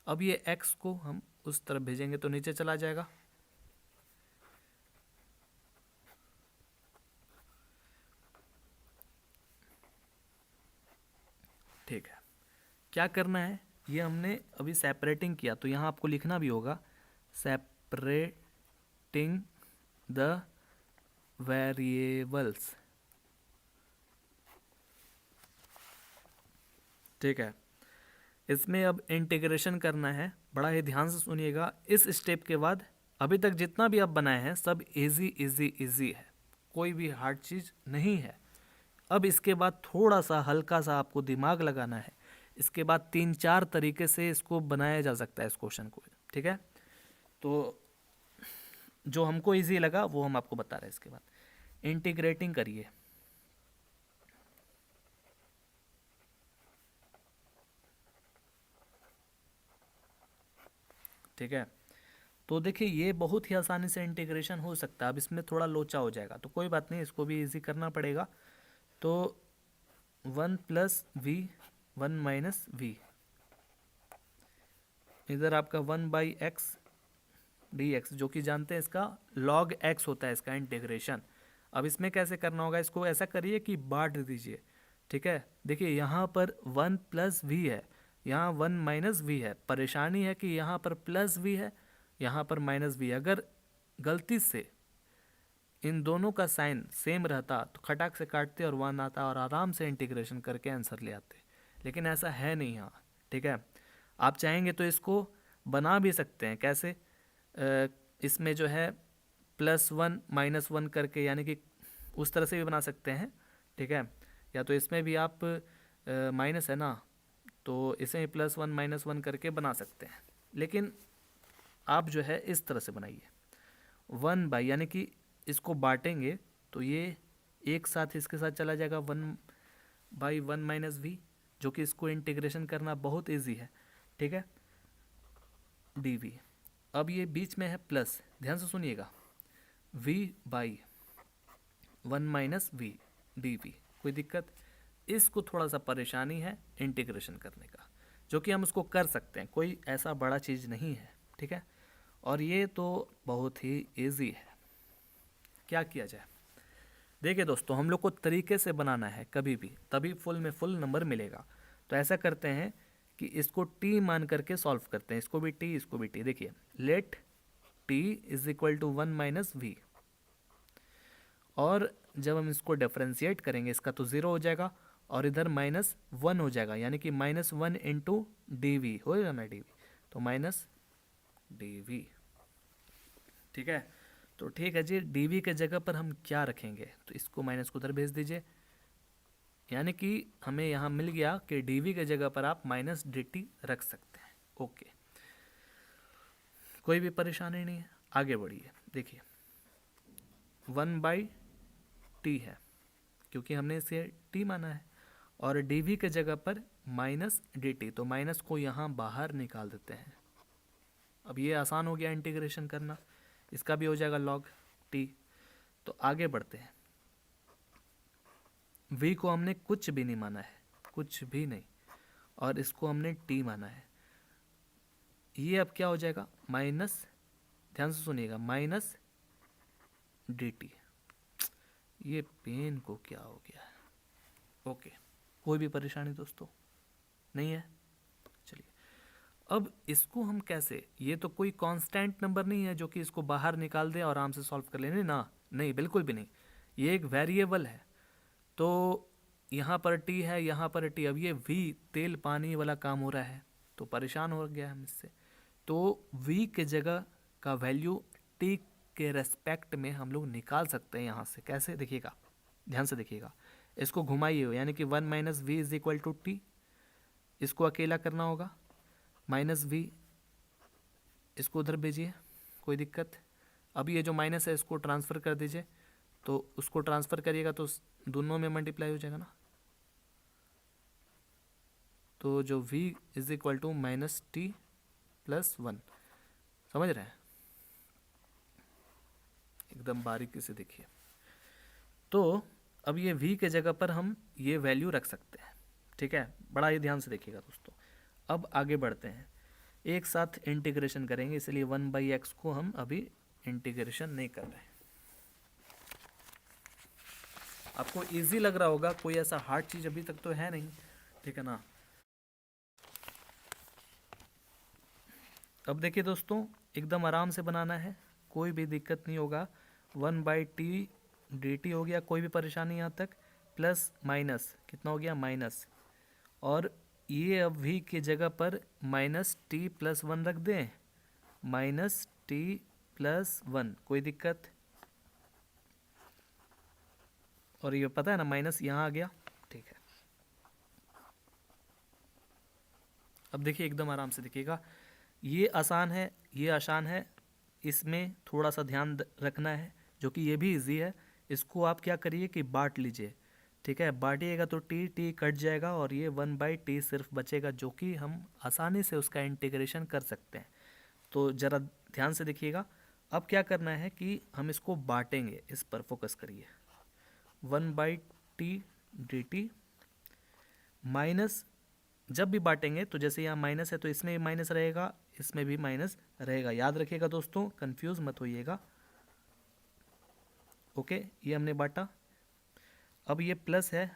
Speaker 1: अब ये x को हम उस तरफ भेजेंगे तो नीचे चला जाएगा। ठीक है, क्या करना है? ये हमने अभी सेपरेटिंग किया तो यहाँ आपको लिखना भी होगा सेपरेटिंग द वेरिएबल्स। ठीक है, इसमें अब इंटीग्रेशन करना है। बड़ा ही ध्यान से सुनिएगा। इस स्टेप के बाद अभी तक जितना भी आप बनाए हैं सब इजी इजी इजी है, कोई भी हार्ड चीज़ नहीं है। अब इसके बाद थोड़ा सा हल्का सा आपको दिमाग लगाना है। इसके बाद 3-4 तरीके से इसको बनाया जा सकता है इस क्वेश्चन को। ठीक है, तो जो हमको इजी लगा वो हम आपको बता रहे हैं। इसके बाद इंटीग्रेटिंग करिए। ठीक है, तो देखिए ये बहुत ही आसानी से इंटीग्रेशन हो सकता है। अब इसमें थोड़ा लोचा हो जाएगा तो कोई बात नहीं, इसको भी इजी करना पड़ेगा। तो 1+v 1-v, इधर आपका 1/x dx, जो कि जानते हैं इसका log x होता है इसका इंटीग्रेशन। अब इसमें कैसे करना होगा? इसको ऐसा करिए कि बांट दीजिए। ठीक है, देखिए यहाँ पर 1+v है, यहाँ 1-v है। परेशानी है कि यहाँ पर +v है, यहाँ पर -v। अगर गलती से इन दोनों का साइन सेम रहता तो खटाक से काटते और 1 आता और आराम से इंटीग्रेशन करके आंसर ले आते, लेकिन ऐसा है नहीं यहाँ। ठीक है, आप चाहेंगे तो इसको बना भी सकते हैं। कैसे? इसमें जो है +1 -1 करके, यानी कि उस तरह से भी बना सकते हैं। ठीक है, या तो इसमें भी आप माइनस है ना, तो इसे +1 -1 करके बना सकते हैं। लेकिन आप जो है इस तरह से बनाइए 1/, यानी कि इसको बांटेंगे तो ये एक साथ इसके साथ चला जाएगा 1/1 -v, जो कि इसको इंटीग्रेशन करना बहुत इजी है। ठीक है, dv। अब ये बीच में है प्लस, ध्यान से सुनिएगा, v/1 -v dv। कोई दिक्कत? इसको थोड़ा सा परेशानी है इंटीग्रेशन करने का, जो कि हम उसको कर सकते हैं, कोई ऐसा बड़ा चीज़ नहीं है। ठीक है, और ये तो बहुत ही इजी है। क्या किया जाए? देखिए दोस्तों, हम लोग को तरीके से बनाना है कभी भी, तभी फुल में फुल नंबर मिलेगा। तो ऐसा करते हैं कि इसको t मान करके सॉल्व करते हैं। इसको भी t, इसको भी t। देखिए, लेट t = 1 - v, और जब हम इसको डिफरेंशिएट करेंगे इसका तो 0 हो जाएगा और इधर -1 हो जाएगा, यानी कि -1 × dv हो जाएगा ना dv, तो -dv। ठीक है, तो ठीक है जी, dv के जगह पर हम क्या रखेंगे? तो इसको माइनस को उधर भेज दीजिए, यानी कि हमें यहाँ मिल गया कि dv के जगह पर आप -dt रख सकते हैं। ओके, कोई भी परेशानी नहीं है, आगे बढ़िए। देखिए 1/t है क्योंकि हमने इसे t माना है, और dv के जगह पर -dt, तो माइनस को यहाँ बाहर निकाल देते हैं। अब ये आसान हो गया इंटीग्रेशन करना, इसका भी हो जाएगा log t। तो आगे बढ़ते हैं। v को हमने कुछ भी नहीं माना है, कुछ भी नहीं, और इसको हमने t माना है। ये अब क्या हो जाएगा? माइनस, ध्यान से सुनिएगा, -dt। ये पेन को क्या हो गया है? ओके, कोई भी परेशानी दोस्तों नहीं है? चलिए, अब इसको हम कैसे, ये तो कोई कांस्टेंट नंबर नहीं है जो कि इसको बाहर निकाल दे और आराम से सॉल्व कर लेने ना, नहीं बिल्कुल भी नहीं, ये एक वेरिएबल है। तो यहाँ पर टी है, यहाँ पर टी, अब ये वी तेल पानी वाला काम हो रहा है तो परेशान हो गया हम इससे। तो वी के जगह का वैल्यू टी के रेस्पेक्ट में हम लोग निकाल सकते हैं यहाँ से। कैसे, देखिएगा, ध्यान से देखिएगा, इसको घुमाइए हो, यानी कि 1 minus v is equal to t, इसको अकेला करना होगा, माइनस वी, इसको उधर भेजिए, कोई दिक्कत। अब ये जो माइनस है इसको ट्रांसफ़र कर दीजिए, तो उसको ट्रांसफ़र करिएगा तो दोनों में मल्टीप्लाई हो जाएगा ना। तो जो v is equal to minus t plus 1, समझ रहे हैं? एकदम बारीकी से देखिए। तो अब ये v के जगह पर हम ये वैल्यू रख सकते हैं, ठीक है, बड़ा ही ध्यान से देखिएगा दोस्तों। अब आगे बढ़ते हैं, एक साथ इंटीग्रेशन करेंगे, इसलिए 1/x को हम अभी इंटीग्रेशन नहीं कर रहे हैं। आपको इजी लग रहा होगा, कोई ऐसा हार्ड चीज़ अभी तक तो है नहीं, ठीक है ना। अब देखिए दोस्तों, एकदम आराम से बनाना है, कोई भी दिक्कत नहीं होगा। 1/t dt हो गया, कोई भी परेशानी यहाँ तक, प्लस माइनस कितना हो गया, माइनस, और ये अब v की जगह पर माइनस टी प्लस 1 रख दें, माइनस टी प्लस 1, कोई दिक्कत। और ये पता है ना, माइनस यहाँ आ गया, ठीक है। अब देखिए, एकदम आराम से देखिएगा, ये आसान है, ये आसान है, इसमें थोड़ा सा ध्यान रखना है, जो कि ये भी इजी है। इसको आप क्या करिए कि बांट लीजिए, ठीक है, बांटिएगा तो टी टी कट जाएगा और ये 1/t सिर्फ बचेगा, जो कि हम आसानी से उसका इंटीग्रेशन कर सकते हैं। तो ज़रा ध्यान से देखिएगा। अब क्या करना है कि हम इसको बांटेंगे, इस पर फोकस करिए। 1/t dt माइनस, जब भी बांटेंगे तो जैसे यहाँ माइनस है तो इसमें भी माइनस रहेगा, इसमें भी माइनस रहेगा, याद रखिएगा दोस्तों, कंफ्यूज मत होइएगा। ओके, ये हमने बांटा। अब ये प्लस है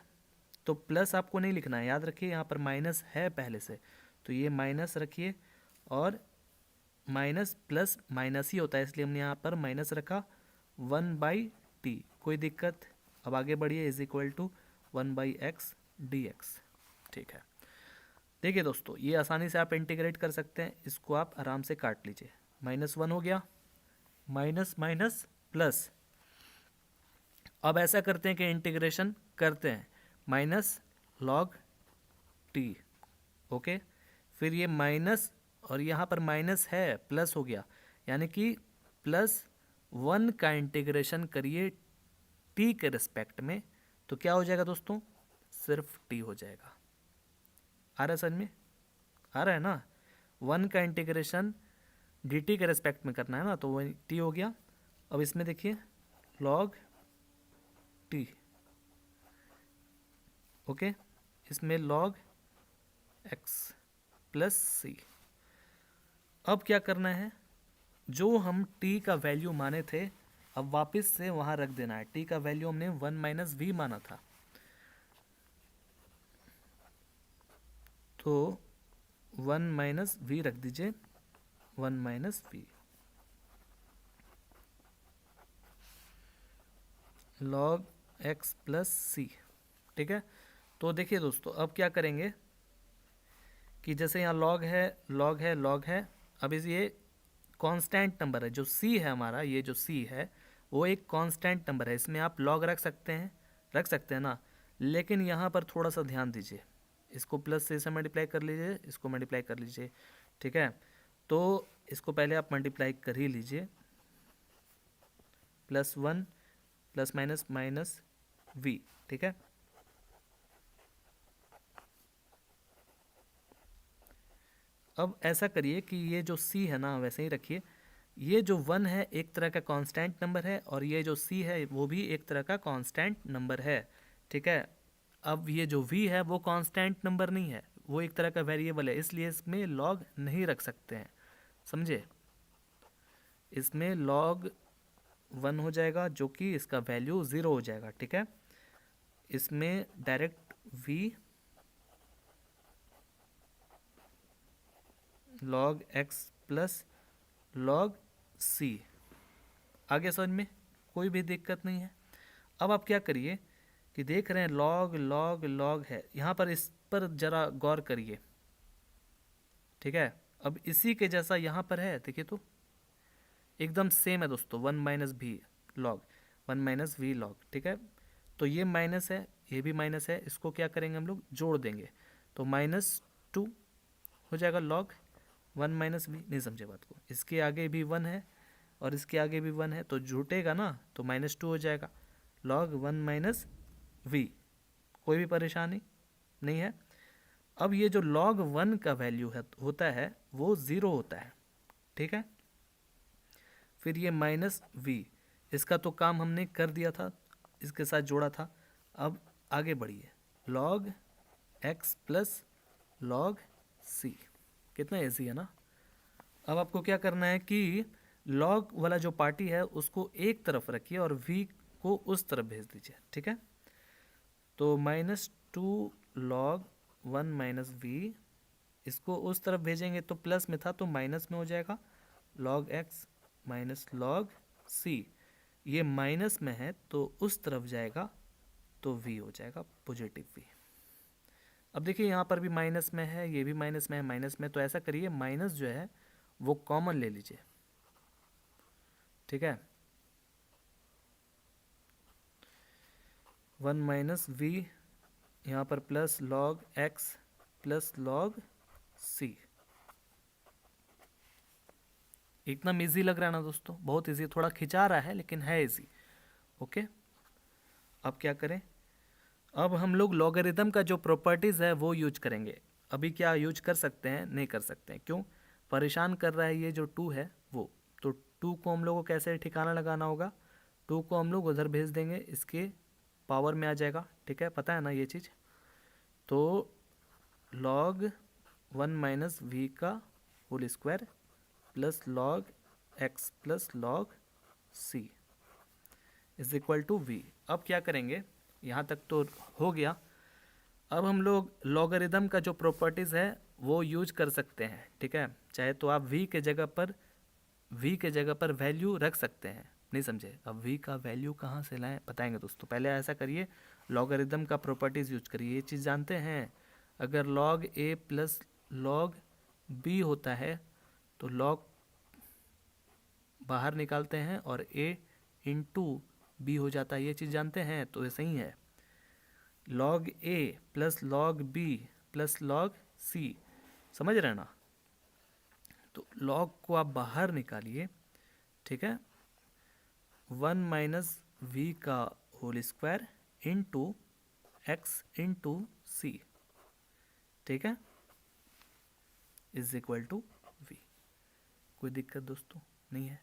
Speaker 1: तो प्लस आपको नहीं लिखना है, याद रखिए यहाँ पर माइनस है पहले से, तो ये माइनस रखिए, और माइनस प्लस माइनस ही होता है, इसलिए हमने यहाँ पर माइनस रखा। 1/t, कोई दिक्कत। अब आगे बढ़िए, is equal to 1/x dx, ठीक है। देखिए दोस्तों, ये आसानी से आप इंटीग्रेट कर सकते हैं, इसको आप आराम से काट लीजिए। -1 हो गया, माइनस माइनस प्लस। अब ऐसा करते हैं कि इंटीग्रेशन करते हैं, माइनस लॉग टी, ओके, फिर ये माइनस, और यहाँ पर माइनस है, प्लस हो गया, यानी कि +1 का इंटीग्रेशन करिए टी के रिस्पेक्ट में, तो क्या हो जाएगा दोस्तों, सिर्फ टी हो जाएगा। आ रहा है समझ में, आ रहा है ना। 1 का इंटीग्रेशन dt के रेस्पेक्ट में करना है ना, तो वो t हो गया। अब इसमें देखिए log t, ओके, इसमें log x प्लस c। अब क्या करना है, जो हम t का वैल्यू माने थे, अब वापस से वहाँ रख देना है। t का वैल्यू हमने 1 माइनस वी माना था, तो 1 माइनस वी रख दीजिए, 1 minus V log x plus C, ठीक है। तो देखिए दोस्तों, अब क्या करेंगे कि जैसे यहाँ log है, log है, log है, अब इस ये कांस्टेंट नंबर है, जो c है हमारा, ये जो c है वो एक कांस्टेंट नंबर है, इसमें आप log रख सकते हैं ना, लेकिन यहाँ पर थोड़ा सा ध्यान दीजिए, इसको प्लस से मल्टीप्लाई कर लीजिए, इसको मल्टीप्लाई कर लीजिए, ठीक है। तो इसको पहले आप मल्टीप्लाई कर ही लीजिए, +1 प्लस माइनस माइनस वी, ठीक है। अब ऐसा करिए कि ये जो c है ना, वैसे ही रखिए, ये जो 1 है एक तरह का कांस्टेंट नंबर है, और ये जो c है वो भी एक तरह का कांस्टेंट नंबर है, ठीक है। अब ये जो v है वो कांस्टेंट नंबर नहीं है, वो एक तरह का वेरिएबल है, इसलिए इसमें log नहीं रख सकते हैं, समझे। इसमें log 1 हो जाएगा, जो कि इसका वैल्यू 0 हो जाएगा, ठीक है। इसमें direct v log x plus log c। आगे समझ में कोई भी दिक्कत नहीं है। अब आप क्या करिए कि देख रहे हैं log log log है यहाँ पर, इस पर जरा गौर करिए, ठीक है। अब इसी के जैसा यहाँ पर है, देखिए तो एकदम सेम है दोस्तों, 1 माइनस भी लॉग, 1 माइनस वी लॉग, ठीक है। तो ये माइनस है, ये भी माइनस है, इसको क्या करेंगे हम लोग, जोड़ देंगे, तो -2 हो जाएगा लॉग 1 माइनस वी। नहीं समझे बात को, इसके आगे भी 1 है और इसके आगे भी 1 है, तो जुटेगा ना, तो -2 हो जाएगा लॉग 1 माइनस वी। कोई भी परेशानी नहीं है। अब ये जो log 1 का वैल्यू है होता है वो 0 होता है, ठीक है। फिर ये -v, इसका तो काम हमने कर दिया था, इसके साथ जोड़ा था। अब आगे बढ़िए, log x plus log c, कितना ईजी है ना। अब आपको क्या करना है कि log वाला जो पार्टी है उसको एक तरफ रखिए और v को उस तरफ भेज दीजिए, ठीक है। तो -2 log 1 माइनस वी, इसको उस तरफ भेजेंगे तो प्लस में था तो माइनस में हो जाएगा, log x minus log c। ये माइनस में है तो उस तरफ जाएगा तो v हो जाएगा पॉजिटिव v। अब देखिए यहाँ पर भी माइनस में है, ये भी माइनस में है, माइनस में, तो ऐसा करिए माइनस जो है वो कॉमन ले लीजिए, ठीक है। 1 माइनस वी, यहाँ पर plus log x plus log c। एकदम इजी लग रहा है ना दोस्तों, बहुत इजी, थोड़ा खिंचा रहा है लेकिन है इजी, ओके। अब क्या करें, अब हम लोग लॉगरिदम का जो प्रॉपर्टीज़ है वो यूज करेंगे। अभी क्या यूज कर सकते हैं, नहीं कर सकते हैं, क्यों, परेशान कर रहा है ये जो 2 है वो। तो 2 को हम लोग को कैसे ठिकाना लगाना होगा, 2 को हम लोग उधर भेज देंगे, इसके पावर में आ जाएगा, ठीक है, पता है ना ये चीज़। तो log 1 माइनस वी का whole square plus log x plus log c is equal to v. अब क्या करेंगे, यहाँ तक तो हो गया। अब हम लोग लॉगरिदम का जो प्रॉपर्टीज़ है वो यूज कर सकते हैं, ठीक है। चाहे तो आप v के जगह पर वैल्यू रख सकते हैं, नहीं समझे। अब v का वैल्यू कहाँ से लाएं बताएंगे दोस्तों। पहले ऐसा करिए, लॉगरिदम का प्रॉपर्टीज़ यूज करिए। ये चीज़ जानते हैं, अगर log a plus log b होता है तो log बाहर निकालते हैं और a इंटू बी हो जाता है, ये चीज़ जानते हैं। तो ऐसे ही है, log a plus log b plus log c, समझ रहे हैं ना। तो log को आप बाहर निकालिए, ठीक है, 1 माइनस वी का whole square into x into c, ठीक है, इज इक्वल टू वी। कोई दिक्कत दोस्तों नहीं है।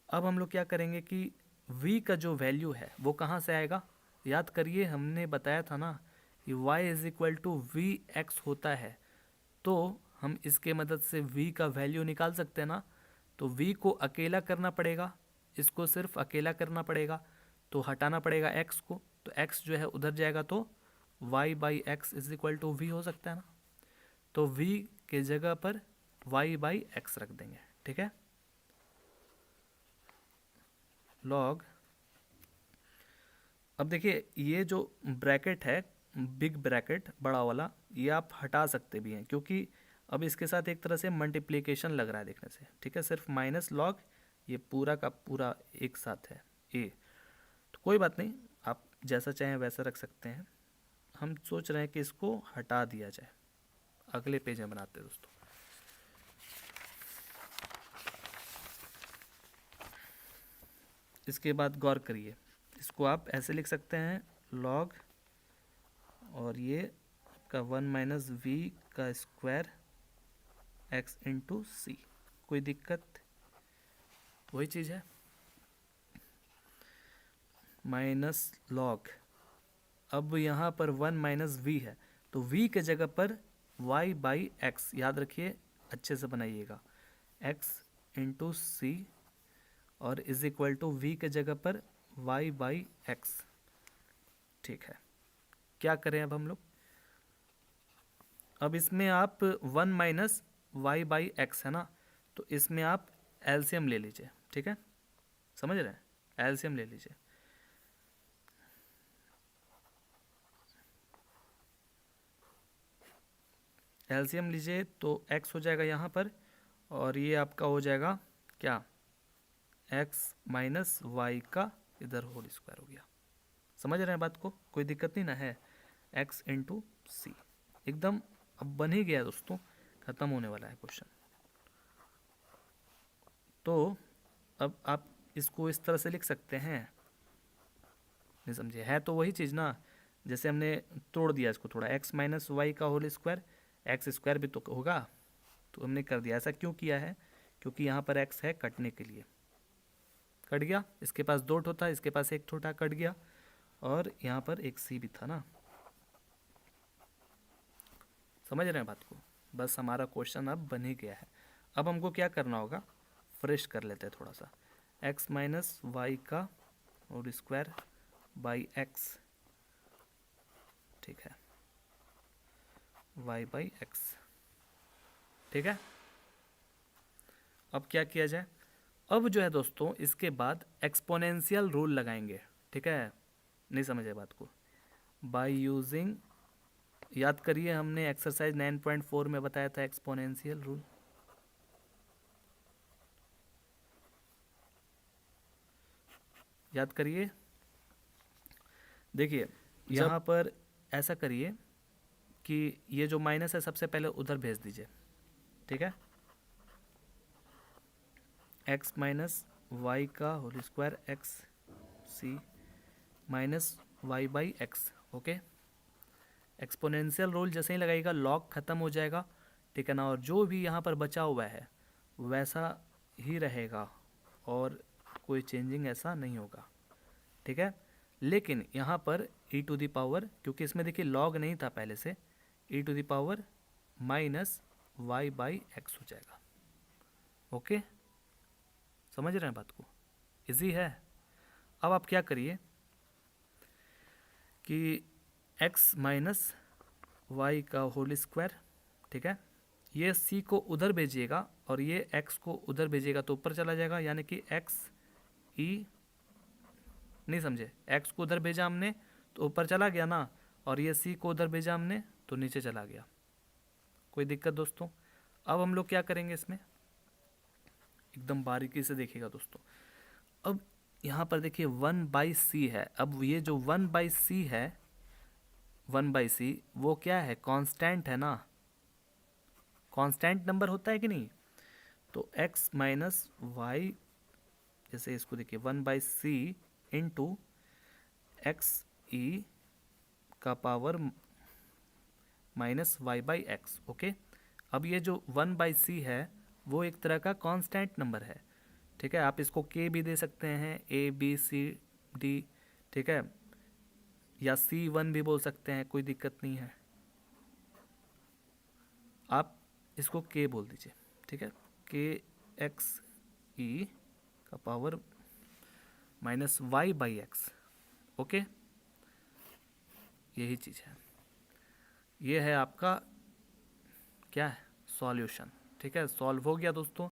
Speaker 1: अब हम लोग क्या करेंगे कि v का जो वैल्यू है वो कहाँ से आएगा, याद करिए हमने बताया था ना कि y is equal to v x होता है, तो हम इसके मदद से v का वैल्यू निकाल सकते हैं ना। तो v को अकेला करना पड़ेगा, इसको सिर्फ अकेला करना पड़ेगा, तो हटाना पड़ेगा x को, तो x जो है उधर जाएगा, तो y by x is equal to v हो सकता है ना। तो v के जगह पर y बाई एक्स रख देंगे, ठीक है। लॉग, अब देखिए ये जो ब्रैकेट है, बिग ब्रैकेट बड़ा वाला, ये आप हटा सकते भी हैं, क्योंकि अब इसके साथ एक तरह से मल्टीप्लिकेशन लग रहा है देखने से, ठीक है। सिर्फ माइनस लॉग, ये पूरा का पूरा एक साथ है ए, तो कोई बात नहीं, आप जैसा चाहें वैसा रख सकते हैं। हम सोच रहे हैं कि इसको हटा दिया जाए, अगले पेज में बनाते हैं दोस्तों। इसके बाद गौर करिए, इसको आप ऐसे लिख सकते हैं, लॉग और ये का 1 माइनस वी का स्क्वायर एक्स इंटू सी। कोई दिक्कत, वही चीज़ है, माइनस लॉग। अब यहाँ पर 1 माइनस वी है, तो v के जगह पर y बाई एक्स, याद रखिए अच्छे से बनाइएगा, x इंटू सी, और इज इक्वल टू वी के जगह पर y बाई एक्स, ठीक है। क्या करें अब हम लोग, अब इसमें आप 1 माइनस वाई बाई एक्स है ना, तो इसमें आप एलसीएम ले लीजिए, ठीक है, समझ रहे हैं, एलसीएम ले लीजिए। एलसीएम लीजिए तो x हो जाएगा यहाँ पर, और ये आपका हो जाएगा क्या, x माइनस वाई का इधर होल स्क्वायर हो गया। समझ रहे हैं बात को, कोई दिक्कत नहीं ना है, x इंटू सी एकदम अब बन ही गया दोस्तों, खत्म होने वाला है क्वेश्चन। तो अब आप इसको इस तरह से लिख सकते हैं, नहीं समझे, है तो वही चीज़ ना, जैसे हमने तोड़ दिया इसको थोड़ा, x माइनस वाई का होल स्क्वायर, एक्स स्क्वायर भी तो होगा, तो हमने कर दिया। ऐसा क्यों किया है, क्योंकि यहाँ पर x है कटने के लिए, कट गया, इसके पास 2 ठो था, इसके पास 1 ठो था, कट गया, और यहाँ पर एक c भी था ना। समझ रहे हैं बात को, बस हमारा क्वेश्चन अब बन ही गया है। अब हमको क्या करना होगा, फ्रेश कर लेते हैं थोड़ा सा, x माइनस वाई का होल स्क्वायर बाई एक्स, ठीक है, y बाई एक्स, ठीक है। अब क्या किया जाए, अब जो है दोस्तों इसके बाद एक्सपोनेंशियल रूल लगाएंगे, ठीक है, नहीं समझे बात को, बाय यूजिंग, याद करिए हमने एक्सरसाइज 9.4 में बताया था एक्सपोनेंशियल रूल, याद करिए। देखिए यहाँ पर ऐसा करिए कि ये जो माइनस है सबसे पहले उधर भेज दीजिए, ठीक है, x माइनस वाई का whole square x c minus y by x, okay. Exponential rule जैसे ही लगाएगा लॉग खत्म हो जाएगा, ठीक है ना, और जो भी यहाँ पर बचा हुआ है वैसा ही रहेगा और कोई चेंजिंग ऐसा नहीं होगा, ठीक है। लेकिन यहाँ पर e टू दी पावर, क्योंकि इसमें देखिए लॉग नहीं था पहले से, e to the power minus y by x हो जाएगा, ओके, समझ रहे हैं बात को, इजी है। अब आप क्या करिए कि x माइनस वाई का होल स्क्वायर, ठीक है, ये c को उधर भेजिएगा और ये x को उधर भेजिएगा तो ऊपर चला जाएगा, यानी कि x e, नहीं समझे, x को उधर भेजा हमने तो ऊपर चला गया ना, और ये c को उधर भेजा हमने तो नीचे चला गया, कोई दिक्कत दोस्तों। अब हम लोग क्या करेंगे इसमें, एकदम बारीकी से देखिएगा दोस्तों। अब यहाँ पर देखिए 1/c है, अब ये जो 1/c है, 1/c वो क्या है, कांस्टेंट है ना, कांस्टेंट नंबर होता है कि नहीं, तो x माइनस वाई, जैसे इसको देखिए 1/c इंटू एक्स ई का power minus y by x, okay. अब ये जो 1/c है वो एक तरह का कांस्टेंट नंबर है, ठीक है, आप इसको k भी दे सकते हैं, a b c d, ठीक है, या c1 भी बोल सकते हैं, कोई दिक्कत नहीं है, आप इसको k बोल दीजिए, ठीक है, k x e का power minus y by x, okay, यही चीज़ है, ये है आपका क्या है, सॉल्यूशन, ठीक है, सॉल्व हो गया दोस्तों।